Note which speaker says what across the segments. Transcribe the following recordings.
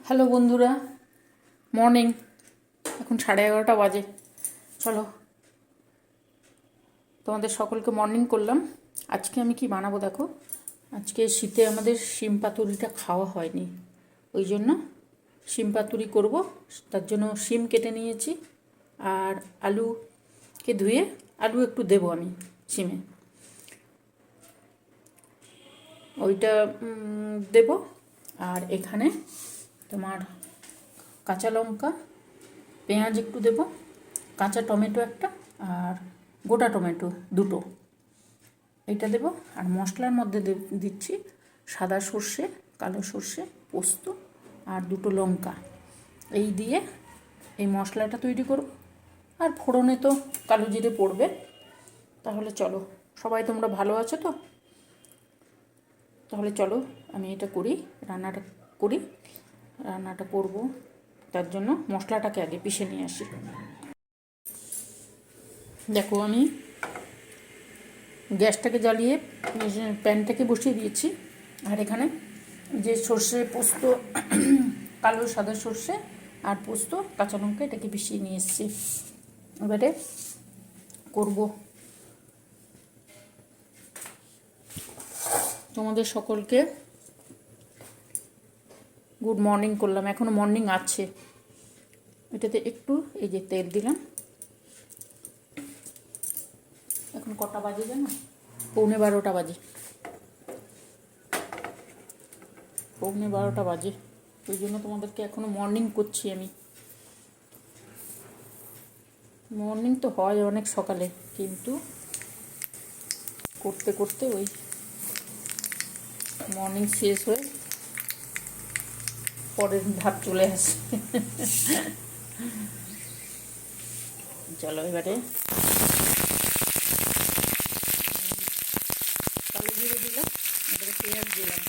Speaker 1: Hello বন্ধুরা, morning. এখন 11:30 বাজে। চলো, তোমাদের সকলকে মর্নিং করলাম। আজকে আমি কি বানাবো দেখো। আজকে শীতে আমাদের শিম পাতুরিটা খাওয়া হয়নি, ওই জন্য শিম পাতুরি করবো। তার জন্য শিম কেটে নিয়েছি, আর আলুকে ধুয়ে আলু একটু দেবো আমি শিমে, ওইটা দেব। আর এখানে তোমার কাঁচা লঙ্কা, পেঁয়াজ একটু দেব, কাঁচা টমেটো একটা, আর গোটা টমেটো দুটো, এইটা দেব। আর মশলার মধ্যে দিচ্ছি সাদা সর্ষে, কালো সর্ষে, পোস্ত আর দুটো লঙ্কা। এই দিয়ে এই মশলাটা তৈরি করব। আর ফোড়নে তো কালো জিরে পড়বে। তাহলে চলো, সবাই তোমরা ভালো আছো তো? তাহলে চলো আমি এটা করি, রান্নাটা করব। তার জন্য মশলাটাকে আগে পিষে নিয়ে আসি। দেখো, আমি গ্যাসটাকে জ্বালিয়ে প্যানটাকে বসিয়ে দিয়েছি। আর এখানে যে সর্ষে পোস্ত, কালো সাদা সর্ষে আর পোস্ত, কাঁচা লঙ্কা, এটাকে পিষিয়ে নিয়ে এসেছি। এবারে করব। তোমাদের সকলকে গুড মর্নিং করলাম। এখনও মর্নিং আছে। এটাতে একটু এই যে তেল দিলাম। এখন কটা বাজে জানো? 11:15 বাজে। 11:15 বাজে, ওই জন্য তোমাদেরকে এখনও মর্নিং করছি আমি। মর্নিং তো হয় অনেক সকালে, কিন্তু করতে করতে ওই মর্নিং শেষ হয়ে পরের ধাপ চলে আসে। চলো, এবারে কালো জিরে দিলাম, এবারে পেঁয়াজ দিলাম।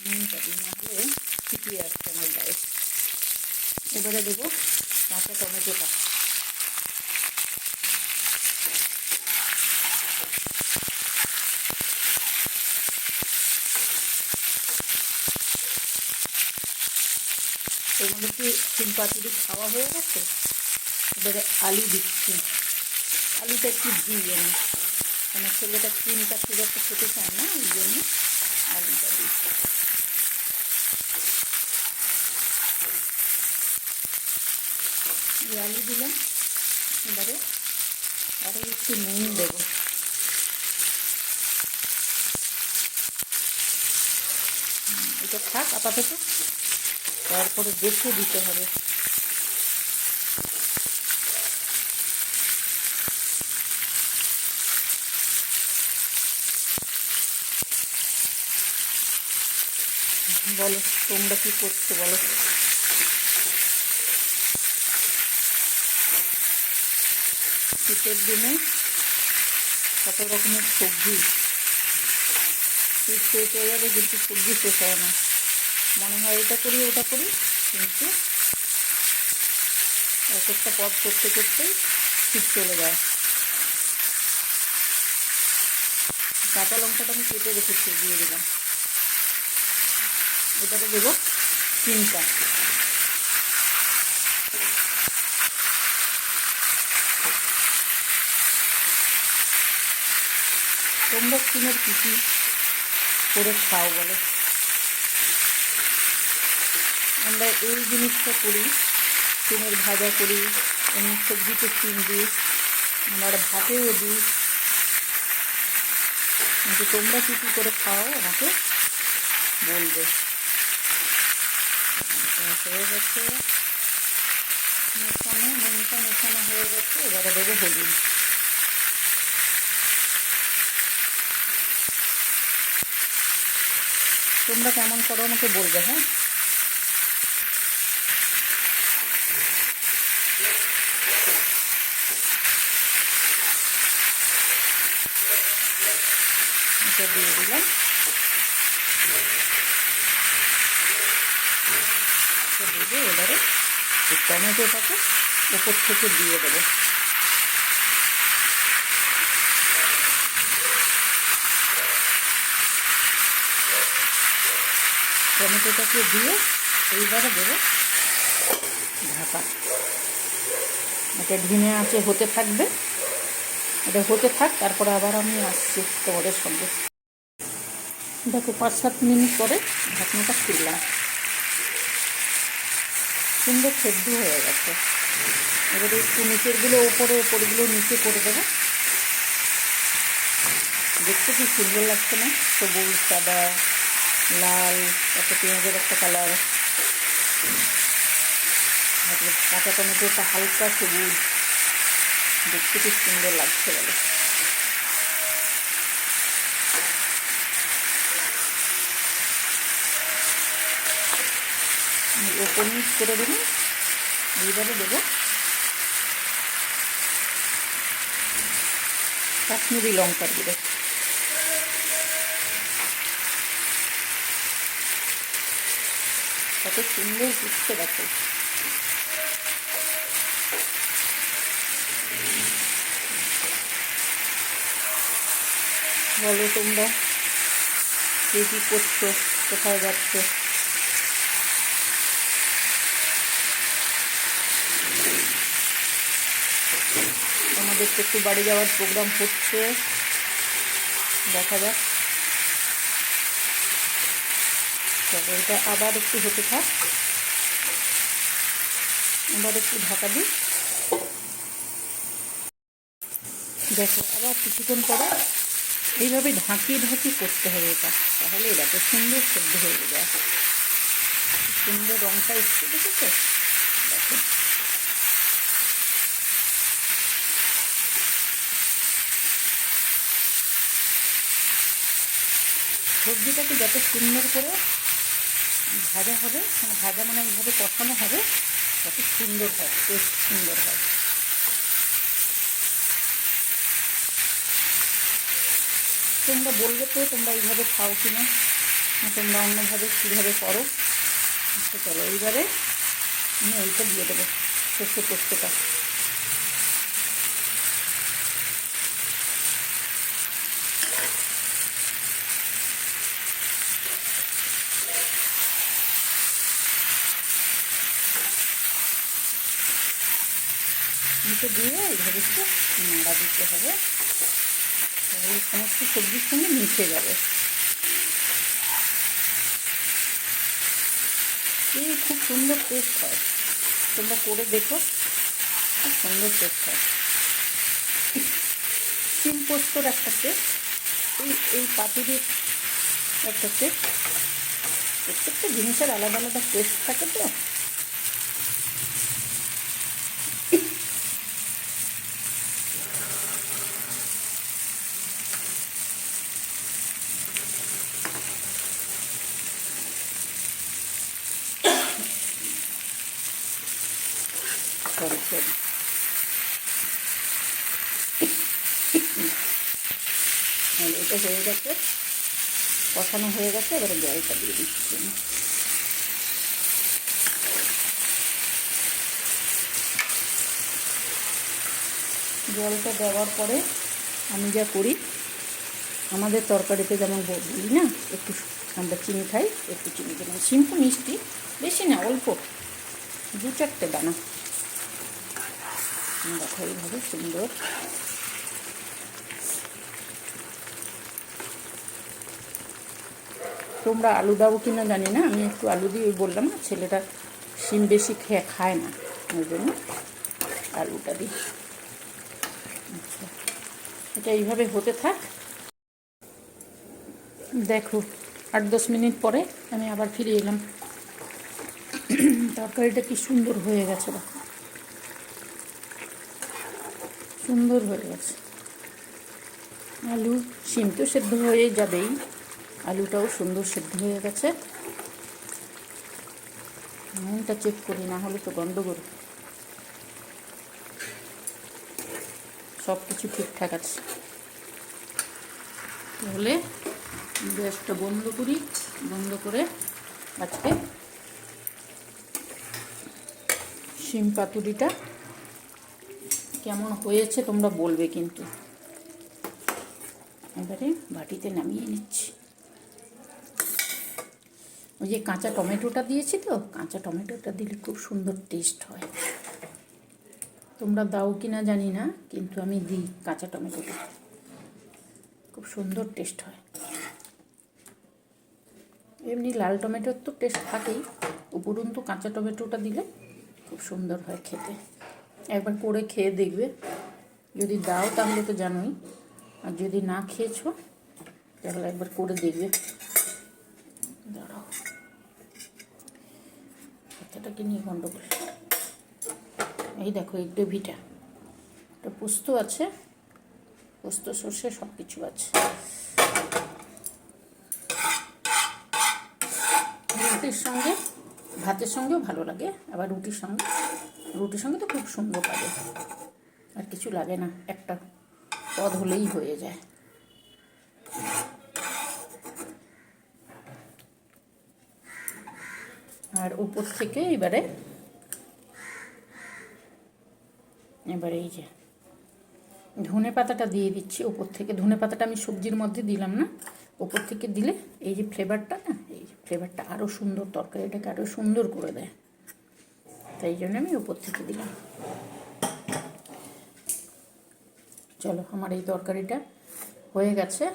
Speaker 1: নুনটা দিই, নাহলে ছিটিয়ে আসছে আমার গায়ে। এবারে দেবো কাঁচা টমেটোটা। তোমাদের কি শিম পাতুরি খাওয়া হয়ে গেছে? এবারে আলু দিচ্ছি। আলুটা একটু দিই আমি, মানে ছেলেটা শিমটা খুব একটা খেতে চায় না, ওই জন্য আলুটা দিই। এই আলু দিলাম। এবারে আরও একটু নুন দেবো। এটা থাক আপাতত, তারপরে দেখে দিতে হবে। বলো, তোমরা কি করছো বলো? শীতের দিনে কত রকমের সবজি, শীত শেষ হয়ে যাবে কিন্তু সবজি শেষ হয় না। মনে হয় এটা করি ওটা করি, কিন্তু এক একটা পদ করতে করতেই শীত চলে যায়। কাঁচা লঙ্কাটা আমি কেটে রেখেছি, দিয়ে দিলাম। এটাতে দেবো চিনিটা। তোমরা চিনের কী কী করে খাও বলো? আমরা এই জিনিসটা করি, চিনের ভাজা করি, এমনি সবজিতে চিন দিই, আমরা ভাতেও দিই। কিন্তু তোমরা কী কী করে খাও আমাকে বলবে। হয়ে গেছে মেশানো, নুনটা মেশানো হয়ে গেছে। এবারে দেবো হলুদ। তোমরা কেমন করো আমাকে বলবে, হ্যাঁ? এটা দিয়ে দিলাম। দেবো এবারে এই টমেটোটাকে ওপর থেকে দিয়ে দেবো। টমেটোটাকে দিয়ে এইবারে দেবো ঢাকা। এটা ধিমে আঁচে হতে থাকবে, এটা হতে থাক, তারপরে আবার আমি আসছি তোমাদের সঙ্গে। দেখো 5-7 মিনিট পরে ঢাকনাটা খুললাম, সুন্দর সেদ্ধ হয়ে গেছে। এবারে একটু নিচেরগুলো ওপরে, ওপরগুলো নিচে করে দেবো। দেখতে কি সুন্দর লাগছে না? সবুজ, সাদা, লাল, একটা পেঁয়াজের একটা কালার, তারপরে কাঁচা টমেটোটা হালকা সবুজ, দেখতে কি সুন্দর লাগছে বলে। ওপর নিচ করে দেবো। এইবারে দেবো কাশ্মীরি লঙ্কার গুঁড়ো। কত সুন্দর দিচ্ছে দেখো। বলো তোমরা কে কী করছো, কোথায় যাচ্ছ? আমাদের তো একটু বাড়ি যাওয়ার প্রোগ্রাম হচ্ছে, দেখা যাক। তবে এটা আবার একটু হতে থাক, আবার একটু ঢাকা দিই। দেখো আবার কিছুক্ষণ পরে এইভাবে ঢাকি ঢাকি করতে হবে এটা, তাহলে এটাকে সুন্দর সেদ্ধ হয়ে যায়। সুন্দর রঙটা এসছে, দেখেছো? দেখো সবজিটাকে যত সুন্দর করে ভাজা হবে, ভাজা মানে এইভাবে কষানো হবে, তত সুন্দর হয়, টেস্ট সুন্দর হয়। তোমরা বলবে তো তোমরা এইভাবে খাও কিনা, তোমরা অন্যভাবে কীভাবে করো। আচ্ছা চলো, এইবারে আমি এইটা দিয়ে দেবো, সর্ষে পোস্তটা। দিয়ে এইভাবে একটু নাড়া দিতে হবে, তাহলে সমস্ত সবজির সঙ্গে মিশে যাবে। এই খুব সুন্দর টেস্ট হয়, তোমরা করে দেখো, খুব সুন্দর টেস্ট হয়। শিম পোস্তর একটা টেস্ট, এই পাতুরির একটা টেস্ট, প্রত্যেকটা জিনিসের আলাদা আলাদা টেস্ট থাকে তো। এটা হয়ে গেছে, কষানো হয়ে গেছে, এবারে জলটা দিয়ে দিচ্ছি। জলটা দেওয়ার পরে আমি যা করি, আমাদের তরকারিতে যেমন বলি না, একটু আমরা চিনি খাই, একটু চিনি দিলাম। শিম তো মিষ্টি, বেশি না, অল্প 2-4টে দানা। দেখো এইভাবে সুন্দর। তোমরা আলু দাও কিনা জানি না, আমি একটু আলু দিয়ে বললাম না, ছেলেটা শিম বেশি খায় না, ওই জন্য আলুটা দিই। আচ্ছা, এটা এইভাবে হতে থাক। দেখো 8-10 মিনিট পরে আমি আবার ফিরে এলাম। তরকারিটা কি সুন্দর হয়ে গেছে, দেখো সুন্দর হয়ে গেছে। আলু শিম তো সেদ্ধ হয়ে যাবেই, আলুটাও সুন্দর সেদ্ধ হয়ে গেছে। নুনটা চেক করি, না হলে তো গন্ডগোল। সব কিছু ঠিকঠাক আছে, তাহলে গ্যাসটা বন্ধ করি। বন্ধ করে আজকে শিম পাতুরিটা কেমন হয়েছে তোমরা বলবে কিন্তু। এবারে বাটিতে নামিয়ে নিচ্ছি। ওই যে কাঁচা টমেটোটা দিয়েছি তো, কাঁচা টমেটোটা দিলে খুব সুন্দর টেস্ট হয়। তোমরা দাও কি না জানি না, কিন্তু আমি দিই কাঁচা টমেটোটা, খুব সুন্দর টেস্ট হয়। এমনি লাল টমেটোর তো টেস্ট থাকেই, উপরন্তু কাঁচা টমেটোটা দিলে খুব সুন্দর হয় খেতে। একবার করে খেয়ে দেখবে, যদি দাও তাহলে তো জানোই, আর যদি না খেয়েছো তাহলে একবার করে দেখবে। দাঁড়াও, কথাটাকে নিয়ে গন্ডগোল। এই দেখো এই গ্রেভিটা, এটা পোস্ত আছে, পোস্ত সর্ষে সব কিছু আছে। রুটির সঙ্গে, ভাতের সঙ্গেও ভালো লাগে, আবার রুটির সঙ্গে তো খুব সুন্দর লাগে। আর কিছু লাগে না, একটা পদ হলেই হয়ে যায়। আর উপর থেকে এবারে এই যে ধনে পাতাটা দিয়ে দিচ্ছি ওপর থেকে। ধনে পাতাটা আমি সবজির মধ্যে দিলাম না, ওপর থেকে দিলে এই যে ফ্লেভারটা না, এই যে ফ্লেভারটা আরও সুন্দর, তরকারিটাকে আরও সুন্দর করে দেয়, তাই জন্য আমি ওপর থেকে দিলাম। চলো, আমার এই তরকারিটা হয়ে গেছে।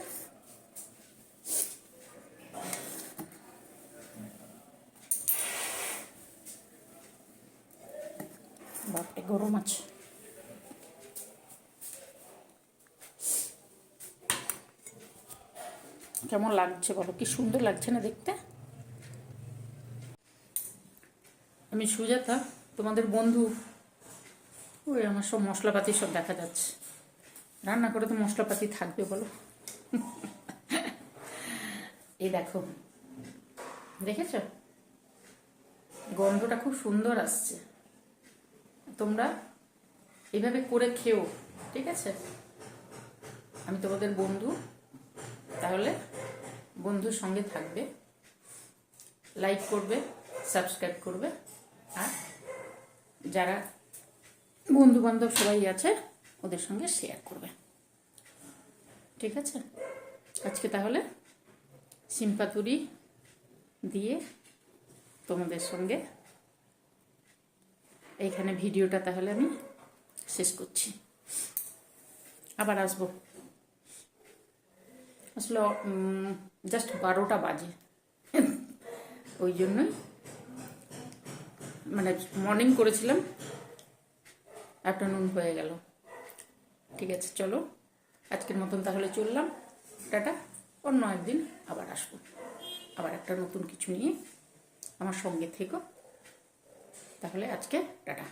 Speaker 1: বাপরে গরম আছে। কেমন লাগছে বলো, কি সুন্দর লাগছে না দেখতে? আমি সুজাতা, তোমাদের বন্ধু। ওই আমার সব মশলাপাতি সব দেখা যাচ্ছে, রান্না করে তো মশলাপাতি থাকবে বলো। এই দেখো, দেখেছ গন্ধটা খুব সুন্দর আসছে। তোমরা এইভাবে করে খেও, ঠিক আছে? আমি তোমাদের বন্ধু, তাহলে বন্ধুর সঙ্গে থাকবে, লাইক করবে, সাবস্ক্রাইব করবে, আর যারা বন্ধু বান্ধব সবাই আছে ওদের সঙ্গে শেয়ার করবে, ঠিক আছে? আজকে তাহলে শিম পাতুরি দিয়ে তোমাদের সঙ্গে এইখানে ভিডিওটা তাহলে আমি শেষ করছি। আবার আসবো, আসলে জাস্ট 12টা বাজে, ওই জন্যই মানে মর্নিং করেছিলাম, আফটারনুন হয়ে গেল। ঠিক আছে, চলো আজকের মতন তাহলে চললাম, টাটা। অন্য একদিন আবার আসবো, আবার একটা নতুন কিছু নিয়ে। আমার সঙ্গে থেকো তাহলে। আজকে টাটা।